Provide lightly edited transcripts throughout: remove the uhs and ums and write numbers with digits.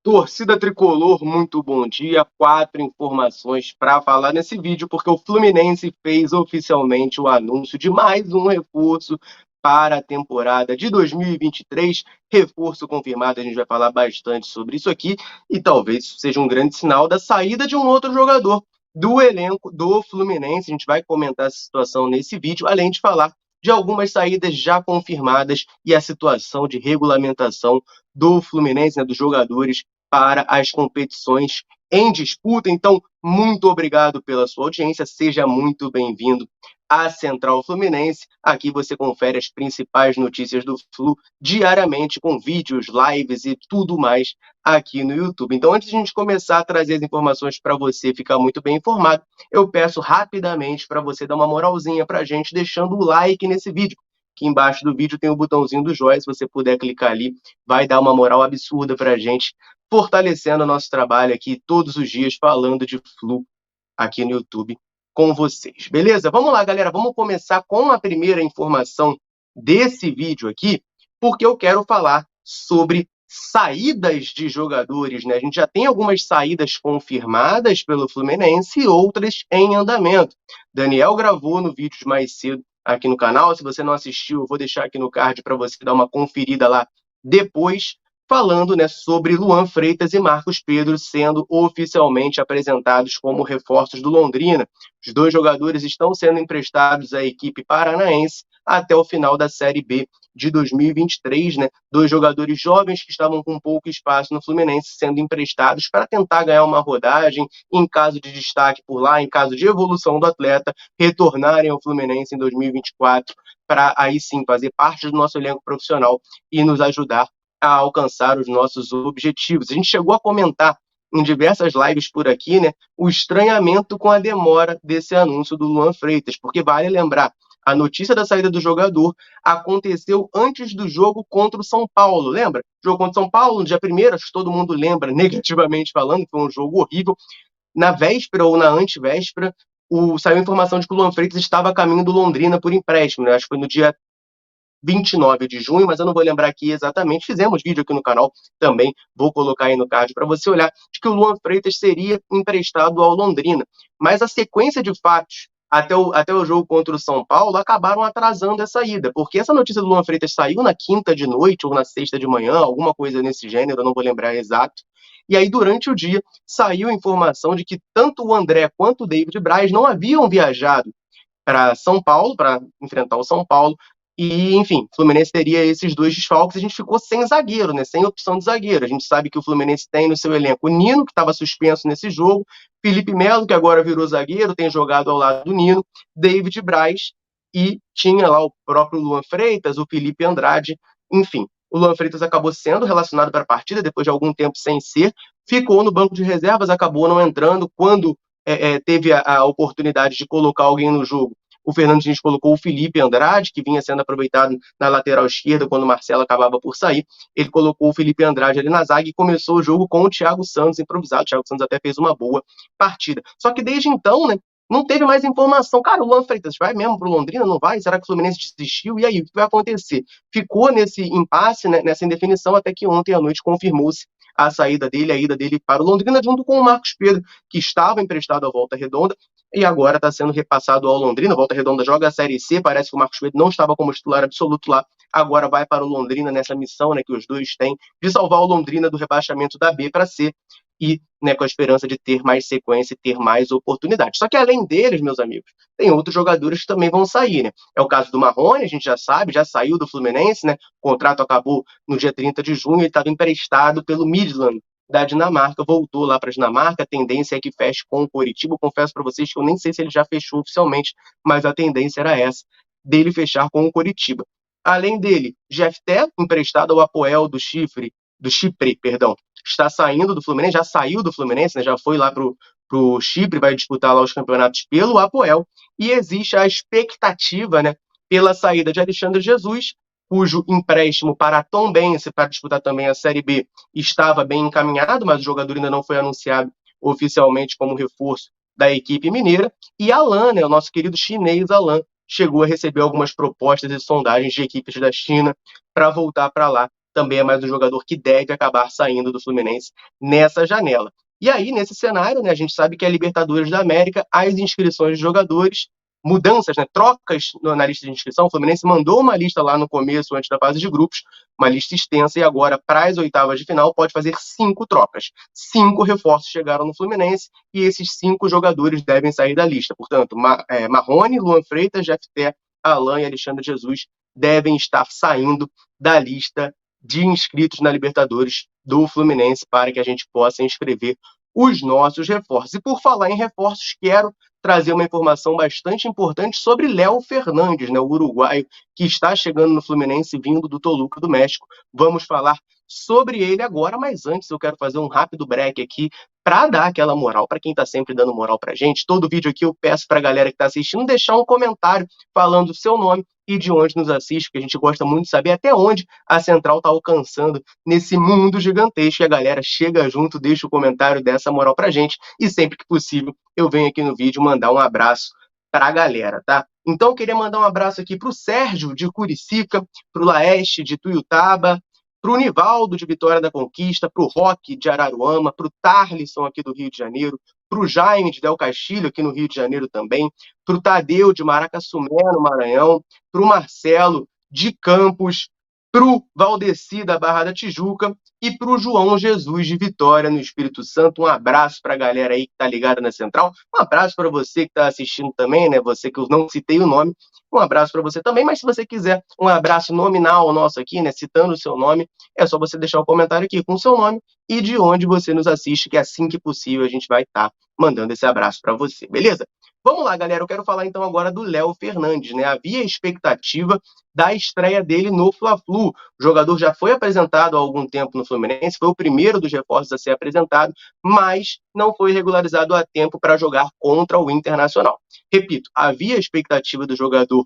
Torcida Tricolor, muito bom dia. Quatro informações para falar nesse vídeo, porque o Fluminense fez oficialmente o anúncio de mais um reforço para a temporada de 2023. Reforço confirmado, a gente vai falar bastante sobre isso aqui e talvez seja um grande sinal da saída de um outro jogador do elenco do Fluminense. A gente vai comentar essa situação nesse vídeo, além de falar de algumas saídas já confirmadas e a situação de regulamentação do Fluminense, né, dos jogadores para as competições em disputa. Então, muito obrigado pela sua audiência, seja muito bem-vindo à Central Fluminense. Aqui você confere as principais notícias do Flu diariamente, com vídeos, lives e tudo mais aqui no YouTube. Então, antes de a gente começar a trazer as informações para você ficar muito bem informado, eu peço rapidamente para você dar uma moralzinha para a gente, deixando o like nesse vídeo. Aqui embaixo do vídeo tem o botãozinho do joinha, se você puder clicar ali, vai dar uma moral absurda para a gente, fortalecendo o nosso trabalho aqui todos os dias, falando de Flu aqui no YouTube com vocês. Beleza? Vamos lá, galera. Vamos começar com a primeira informação desse vídeo aqui, porque eu quero falar sobre saídas de jogadores, né? A gente já tem algumas saídas confirmadas pelo Fluminense e outras em andamento. Daniel gravou no vídeo mais cedo aqui no canal. Se você não assistiu, eu vou deixar aqui no card para você dar uma conferida lá depois, falando, né, sobre Luan Freitas e Marcos Pedro sendo oficialmente apresentados como reforços do Londrina. Os dois jogadores estão sendo emprestados à equipe paranaense até o final da Série B de 2023, né? Dois jogadores jovens que estavam com pouco espaço no Fluminense sendo emprestados para tentar ganhar uma rodagem, em caso de destaque por lá, em caso de evolução do atleta, retornarem ao Fluminense em 2024 para aí sim fazer parte do nosso elenco profissional e nos ajudar a alcançar os nossos objetivos. A gente chegou a comentar em diversas lives por aqui, né, o estranhamento com a demora desse anúncio do Luan Freitas, porque vale lembrar, a notícia da saída do jogador aconteceu antes do jogo contra o São Paulo, lembra? Jogo contra o São Paulo, no dia 1º, acho que todo mundo lembra, negativamente falando, foi um jogo horrível. Na véspera ou na antevéspera, saiu a informação de que o Luan Freitas estava a caminho do Londrina por empréstimo, né? Acho que foi no dia 29 de junho, mas eu não vou lembrar aqui exatamente. Fizemos vídeo aqui no canal também, vou colocar aí no card para você olhar, de que o Luan Freitas seria emprestado ao Londrina. Mas a sequência de fatos até o jogo contra o São Paulo acabaram atrasando essa ida, porque essa notícia do Luan Freitas saiu na quinta de noite ou na sexta de manhã, alguma coisa nesse gênero, eu não vou lembrar exato. E aí, durante o dia, saiu a informação de que tanto o André quanto o David Braz não haviam viajado para São Paulo, para enfrentar o São Paulo, e, enfim, o Fluminense teria esses dois desfalques, a gente ficou sem zagueiro, né? Sem opção de zagueiro. A gente sabe que o Fluminense tem no seu elenco o Nino, que estava suspenso nesse jogo, Felipe Melo, que agora virou zagueiro, tem jogado ao lado do Nino, David Braz, e tinha lá o próprio Luan Freitas, o Felipe Andrade, enfim. O Luan Freitas acabou sendo relacionado para a partida, depois de algum tempo sem ser, ficou no banco de reservas, acabou não entrando. Quando teve a oportunidade de colocar alguém no jogo, o Fernando Diniz colocou o Felipe Andrade, que vinha sendo aproveitado na lateral esquerda quando o Marcelo acabava por sair. Ele colocou o Felipe Andrade ali na zaga e começou o jogo com o Thiago Santos improvisado. O Thiago Santos até fez uma boa partida. Só que desde então, né, não teve mais informação. Cara, o Luan Freitas vai mesmo pro Londrina? Não vai? Será que o Fluminense desistiu? E aí, o que vai acontecer? Ficou nesse impasse, né, nessa indefinição, até que ontem à noite confirmou-se a saída dele, a ida dele para o Londrina, junto com o Marcos Pedro, que estava emprestado à Volta Redonda e agora está sendo repassado ao Londrina. Volta Redonda joga a Série C, parece que o Marcos Pedro não estava como titular absoluto lá, agora vai para o Londrina nessa missão, né, que os dois têm, de salvar o Londrina do rebaixamento da B para C e, né, com a esperança de ter mais sequência e ter mais oportunidades. Só que além deles, meus amigos, tem outros jogadores que também vão sair, né? É o caso do Marrone, a gente já sabe, já saiu do Fluminense, né? O contrato acabou no dia 30 de junho, ele estava emprestado pelo Midland da Dinamarca, voltou lá para a Dinamarca, a tendência é que feche com o Coritiba. Eu confesso para vocês que eu nem sei se ele já fechou oficialmente, mas a tendência era essa, dele fechar com o Coritiba. Além dele, Jefté, emprestado ao Apoel do Chipre, perdão, está saindo do Fluminense, já saiu do Fluminense, né, já foi lá para o Chipre, vai disputar lá os campeonatos pelo Apoel, e existe a expectativa, né, pela saída de Alexandre Jesus, cujo empréstimo para a Tombense, para disputar também a Série B, estava bem encaminhado, mas o jogador ainda não foi anunciado oficialmente como reforço da equipe mineira. E Alan, né, o nosso querido chinês Alan, chegou a receber algumas propostas e sondagens de equipes da China para voltar para lá também é mais um jogador que deve acabar saindo do Fluminense nessa janela. E aí, nesse cenário, né, a gente sabe que é a Libertadores da América, as inscrições de jogadores, mudanças, né, trocas na lista de inscrição. O Fluminense mandou uma lista lá no começo, antes da fase de grupos, uma lista extensa, e agora, para as oitavas de final, pode fazer 5 trocas. 5 reforços chegaram no Fluminense, e esses 5 jogadores devem sair da lista. Portanto, Marrone, Luan Freitas, Jefté, Alain e Alexandre Jesus devem estar saindo da lista de inscritos na Libertadores do Fluminense para que a gente possa inscrever os nossos reforços. E por falar em reforços, quero trazer uma informação bastante importante sobre Léo Fernandes, né, o uruguaio que está chegando no Fluminense vindo do Toluca do México. Vamos falar sobre ele agora, mas antes eu quero fazer um rápido break aqui para dar aquela moral para quem está sempre dando moral para a gente. Todo vídeo aqui eu peço para a galera que está assistindo deixar um comentário falando o seu nome e de onde nos assiste, porque a gente gosta muito de saber até onde a Central está alcançando nesse mundo gigantesco. E a galera chega junto, deixa o comentário, dessa moral pra gente, e sempre que possível eu venho aqui no vídeo mandar um abraço pra galera, tá? Então eu queria mandar um abraço aqui pro Sérgio de Curicica, pro Laeste de Tuiutaba, pro Nivaldo de Vitória da Conquista, pro Roque de Araruama, pro Tarlisson aqui do Rio de Janeiro, pro Jaime de Del Castilho aqui no Rio de Janeiro também, pro Tadeu de Maracassumé no Maranhão, pro Marcelo de Campos, pro Valdeci da Barra da Tijuca e pro João Jesus de Vitória no Espírito Santo. Um abraço para a galera aí que tá ligada na Central. Um abraço para você que tá assistindo também, né? Você que eu não citei o nome. Um abraço para você também, mas se você quiser um abraço nominal nosso aqui, né, citando o seu nome, é só você deixar um comentário aqui com o seu nome e de onde você nos assiste, que assim que possível a gente vai estar mandando esse abraço para você, beleza? Vamos lá, galera, eu quero falar então agora do Léo Fernandes, né? Havia expectativa da estreia dele no Fla-Flu. O jogador já foi apresentado há algum tempo no Fluminense, foi o primeiro dos reforços a ser apresentado, mas não foi regularizado a tempo para jogar contra o Internacional. Repito, havia expectativa do jogador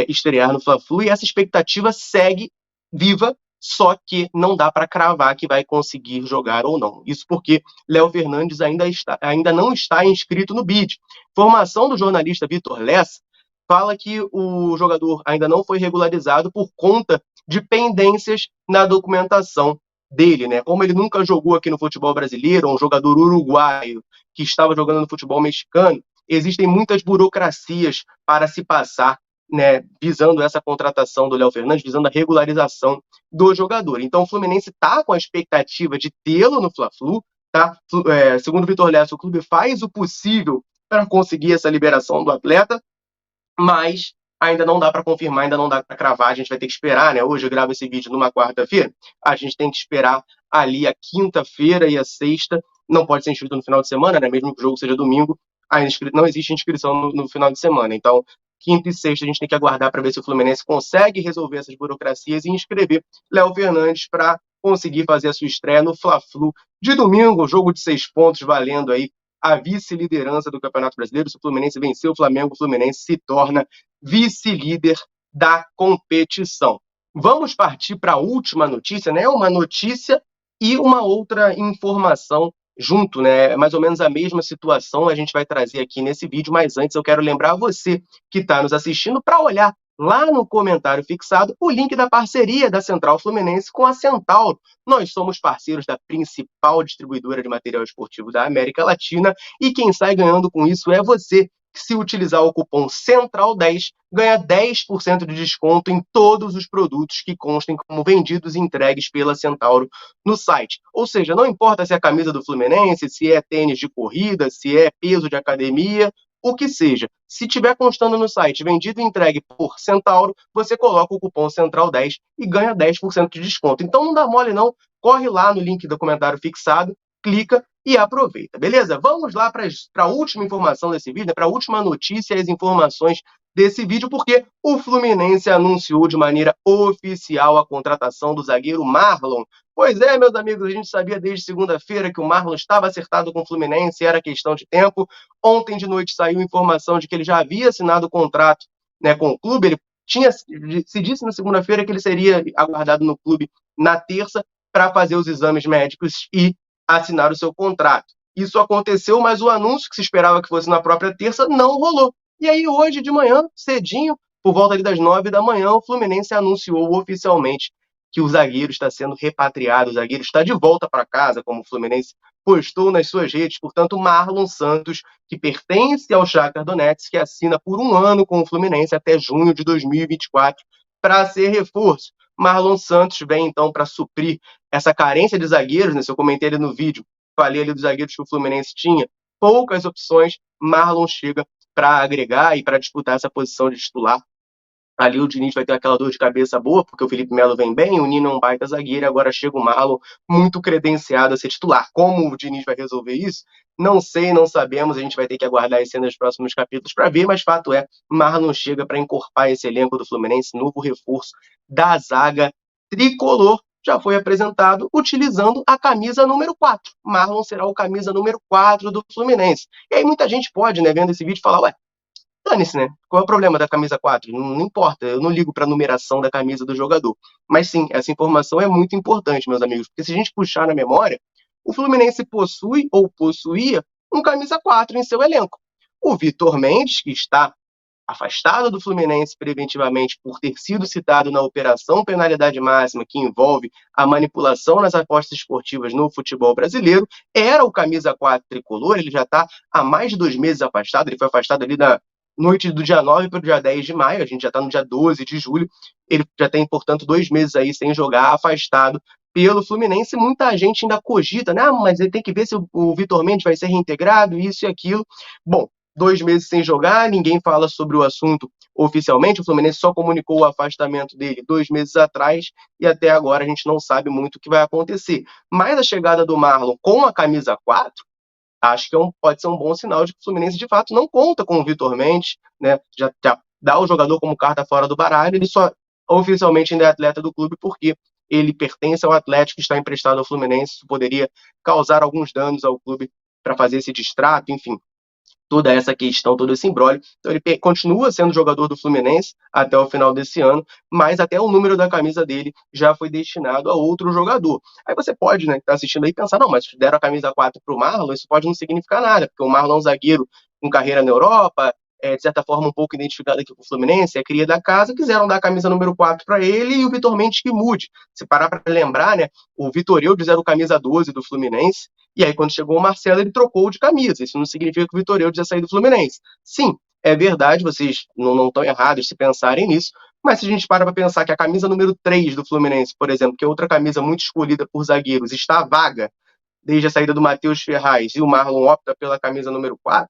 estrear no Fla-Flu e essa expectativa segue viva, só que não dá para cravar que vai conseguir jogar ou não. Isso porque Léo Fernandes ainda não está inscrito no BID. Informação do jornalista Vitor Lessa fala que o jogador ainda não foi regularizado por conta de pendências na documentação dele, né? Como ele nunca jogou aqui no futebol brasileiro, um jogador uruguaio que estava jogando no futebol mexicano, existem muitas burocracias para se passar, né, visando essa contratação do Léo Fernandes, visando a regularização do jogador. Então o Fluminense está com a expectativa de tê-lo no Fla-Flu, tá? Segundo o Vitor Lessa, o clube faz o possível para conseguir essa liberação do atleta, mas ainda não dá para confirmar, ainda não dá para cravar, a gente vai ter que esperar, né? Hoje eu gravo esse vídeo numa quarta-feira, a gente tem que esperar ali a quinta-feira e a sexta, não pode ser inscrito no final de semana, né? Mesmo que o jogo seja domingo, não existe inscrição no final de semana, então quinta e sexta a gente tem que aguardar para ver se o Fluminense consegue resolver essas burocracias e inscrever Léo Fernandes para conseguir fazer a sua estreia no Fla-Flu de domingo, jogo de 6 pontos valendo aí a vice-liderança do Campeonato Brasileiro. Se o Fluminense vencer o Flamengo, o Fluminense se torna vice-líder da competição. Vamos partir para a última notícia, né? Uma notícia e uma outra informação junto, né? Mais ou menos a mesma situação a gente vai trazer aqui nesse vídeo, mas antes eu quero lembrar você que está nos assistindo para olhar lá no comentário fixado o link da parceria da Central Fluminense com a Centauro. Nós somos parceiros da principal distribuidora de material esportivo da América Latina e quem sai ganhando com isso é você, que se utilizar o cupom CENTRAL10 ganha 10% de desconto em todos os produtos que constem como vendidos e entregues pela Centauro no site. Ou seja, não importa se é a camisa do Fluminense, se é tênis de corrida, se é peso de academia, o que seja. Se tiver constando no site vendido e entregue por Centauro, você coloca o cupom CENTRAL10 e ganha 10% de desconto. Então não dá mole não, corre lá no link do comentário fixado, clica e aproveita, beleza? Vamos lá para a última informação desse vídeo, para a última notícia e as informações desse vídeo, porque o Fluminense anunciou de maneira oficial a contratação do zagueiro Marlon. Pois é, meus amigos, a gente sabia desde segunda-feira que o Marlon estava acertado com o Fluminense, era questão de tempo. Ontem de noite saiu informação de que ele já havia assinado o contrato, né, com o clube. Ele se disse na segunda-feira que ele seria aguardado no clube na terça para fazer os exames médicos e assinar o seu contrato. Isso aconteceu, mas o anúncio que se esperava que fosse na própria terça não rolou. E aí hoje de manhã, cedinho, por volta ali das 9 da manhã, o Fluminense anunciou oficialmente que o zagueiro está sendo repatriado, o zagueiro está de volta para casa, como o Fluminense postou nas suas redes. Portanto, Marlon Santos, que pertence ao Shakhtar Donetsk, que assina por 1 ano com o Fluminense até junho de 2024 para ser reforço. Marlon Santos vem então para suprir essa carência de zagueiros, né? Se eu comentei ali no vídeo, falei ali dos zagueiros que o Fluminense tinha, poucas opções, Marlon chega para agregar e para disputar essa posição de titular. Ali o Diniz vai ter aquela dor de cabeça boa, porque o Felipe Melo vem bem, o Nino é um baita zagueiro, e agora chega o Marlon muito credenciado a ser titular. Como o Diniz vai resolver isso? Não sei, não sabemos, a gente vai ter que aguardar as cenas dos próximos capítulos para ver, mas fato é, Marlon chega para encorpar esse elenco do Fluminense, novo reforço da zaga tricolor, já foi apresentado utilizando a camisa número 4. Marlon será o camisa número 4 do Fluminense. E aí muita gente pode, né, vendo esse vídeo, falar, ué, dane-se, né? Qual é o problema da camisa 4? Não importa, eu não ligo para a numeração da camisa do jogador. Mas sim, essa informação é muito importante, meus amigos, porque se a gente puxar na memória, o Fluminense possui ou possuía um camisa 4 em seu elenco. O Vitor Mendes, que está afastado do Fluminense preventivamente por ter sido citado na operação penalidade máxima, que envolve a manipulação nas apostas esportivas no futebol brasileiro, era o camisa 4 tricolor, ele já está há mais de 2 meses afastado, ele foi afastado ali na noite do dia 9 para o dia 10 de maio, a gente já está no dia 12 de julho, ele já tem, portanto, 2 meses aí sem jogar, afastado pelo Fluminense. Muita gente ainda cogita, né? Ah, mas ele tem que ver se o Vitor Mendes vai ser reintegrado, isso e aquilo. Bom, 2 meses sem jogar, ninguém fala sobre o assunto oficialmente, o Fluminense só comunicou o afastamento dele 2 meses atrás, e até agora a gente não sabe muito o que vai acontecer. Mas a chegada do Marlon com a camisa 4, acho que pode ser um bom sinal de que o Fluminense, de fato, não conta com o Vitor Mendes, né? Já dá o jogador como carta fora do baralho, ele só oficialmente ainda é atleta do clube porque ele pertence ao Atlético, está emprestado ao Fluminense, isso poderia causar alguns danos ao clube para fazer esse distrato, enfim, toda essa questão, todo esse imbróglio. Então ele continua sendo jogador do Fluminense até o final desse ano, mas até o número da camisa dele já foi destinado a outro jogador. Aí você pode, né, que tá assistindo aí, pensar, não, mas deram a camisa 4 para o Marlon, isso pode não significar nada, porque o Marlon é um zagueiro com carreira na Europa, de certa forma um pouco identificado aqui com o Fluminense, é cria da casa, quiseram dar a camisa número 4 para ele e o Vitor Mendes que mude. Se parar para lembrar, né, o Vitor Eudes era o camisa 12 do Fluminense, e aí, quando chegou o Marcelo, ele trocou de camisa. Isso não significa que o Vitor Eudes ia sair do Fluminense. Sim, é verdade, vocês não estão errados se pensarem nisso, mas se a gente para pensar que a camisa número 3 do Fluminense, por exemplo, que é outra camisa muito escolhida por zagueiros, está vaga desde a saída do Matheus Ferraz e o Marlon opta pela camisa número 4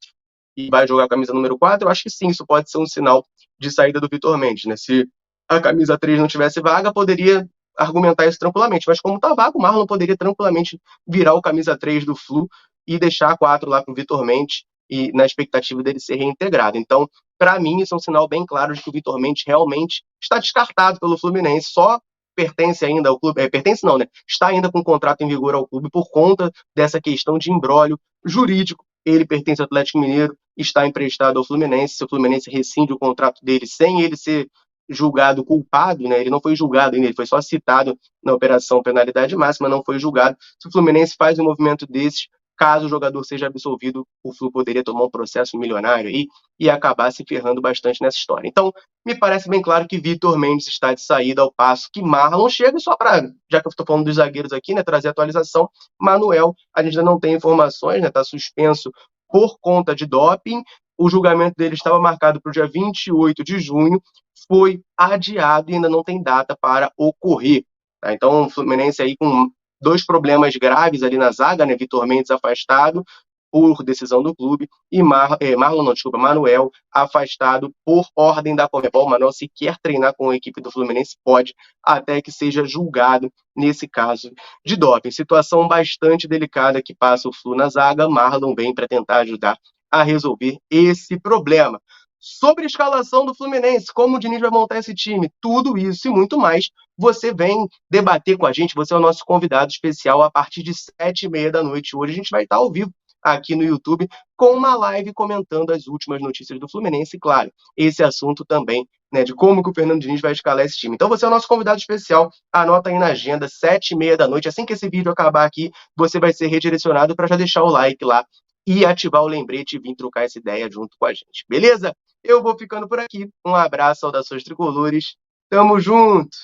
e vai jogar a camisa número 4, eu acho que sim, isso pode ser um sinal de saída do Vitor Mendes, né? Se a camisa 3 não tivesse vaga, poderia argumentar isso tranquilamente, mas como tá vago, o Marlon poderia tranquilamente virar o camisa 3 do Flu e deixar a 4 lá para o Vitor Mendes e na expectativa dele ser reintegrado. Então, para mim, isso é um sinal bem claro de que o Vitor Mendes realmente está descartado pelo Fluminense, só pertence ainda ao clube, pertence não, né? Está ainda com o contrato em vigor ao clube por conta dessa questão de imbróglio jurídico. Ele pertence ao Atlético Mineiro, está emprestado ao Fluminense. Se o Fluminense rescinde o contrato dele sem ele ser julgado culpado, né? Ele não foi julgado ainda, ele foi só citado na operação penalidade máxima, não foi julgado. Se o Fluminense faz um movimento desses, caso o jogador seja absolvido, o Flu poderia tomar um processo milionário aí e acabar se ferrando bastante nessa história. Então, me parece bem claro que Vitor Mendes está de saída, ao passo que Marlon chega, só para, já que eu estou falando dos zagueiros aqui, né, trazer atualização. Manuel, a gente ainda não tem informações, né, está suspenso por conta de doping. O julgamento dele estava marcado para o dia 28 de junho, foi adiado e ainda não tem data para ocorrer. Tá? Então, o Fluminense aí com 2 problemas graves ali na zaga, né? Vitor Mendes afastado por decisão do clube e Manuel afastado por ordem da Conmebol. Manuel, se quer treinar com a equipe do Fluminense, pode, até que seja julgado nesse caso de doping. Situação bastante delicada que passa o Flu na zaga. Marlon vem para tentar ajudar a resolver esse problema. Sobre a escalação do Fluminense, como o Diniz vai montar esse time, tudo isso e muito mais, você vem debater com a gente, você é o nosso convidado especial a partir de 7h30 da noite. Hoje a gente vai estar ao vivo aqui no YouTube com uma live comentando as últimas notícias do Fluminense, e claro, esse assunto também, né, de como que o Fernando Diniz vai escalar esse time. Então você é o nosso convidado especial, anota aí na agenda, 7h30 da noite, assim que esse vídeo acabar aqui, você vai ser redirecionado para já deixar o like lá e ativar o lembrete e vir trocar essa ideia junto com a gente, beleza? Eu vou ficando por aqui. Um abraço, saudações tricolores. Tamo junto!